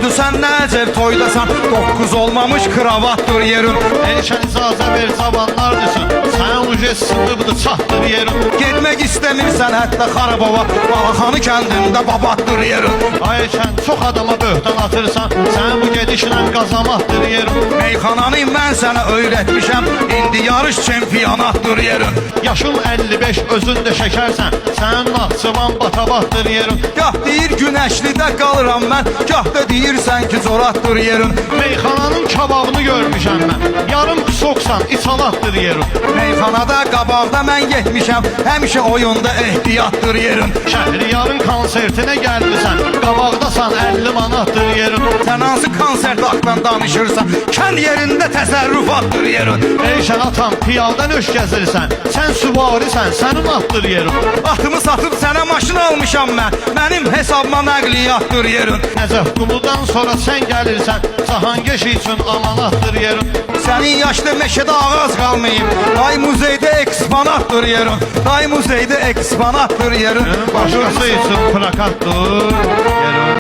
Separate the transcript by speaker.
Speaker 1: toydu sən nəcər toydasan, 9 olmamış kravattır yerin.
Speaker 2: Erkən icazə ver cavanlar desin, sənin ujet sınıbdır çatdır yerin.
Speaker 1: Getmək istəmirsən hətta Xarabova, Balaxanı kəndində babatdır yerin.
Speaker 2: Ay erkən çox adama böhtan atırsan, sənin bu gedişlə qazamaqdır yerin.
Speaker 1: Meyxananı mən sənə öyrətmişəm, indi yarış çempionatdır yerin.
Speaker 2: Yaşım 55 özündə şəkərsən, sənin Naxçıvan batabatdır yerin.
Speaker 1: Gah deyir günəşlidə qalıram mən, gah da deyirsən ki coratdır yerin.
Speaker 2: Meyxananın kababını görmüşəm mən, yarım soxsan içalatdır yerin.
Speaker 1: Meyxanada qabaqda mən getmişəm, həmişə oyunda ehtiyatdır yerin.
Speaker 2: Şəhriyarın konsertinə gəlmisən, qabaqdasan 50 manatdır yerin.
Speaker 1: Sən hansı konsert haqqdan danışırsan, kənd yerində təsərrüfatdır yerin.
Speaker 2: Eyşən atam piyaldan öş gəzirsən, sən süvarisən, sənin atdır yerin.
Speaker 1: Atımı satıb sənə maşın almışam mən, mənim hesabıma nəqliyyatdır yerin.
Speaker 2: Nəcəf Quludan sonra sən gəlirsən, Cahangeş üçün amanatdır yerin.
Speaker 1: Sənin yaşlı meşədə ağac qalmayıb, day muzeydə eksponatdır yerin. Day muzeydə eksponatdır yerin.
Speaker 2: Başqası üçün plakatdır yerin.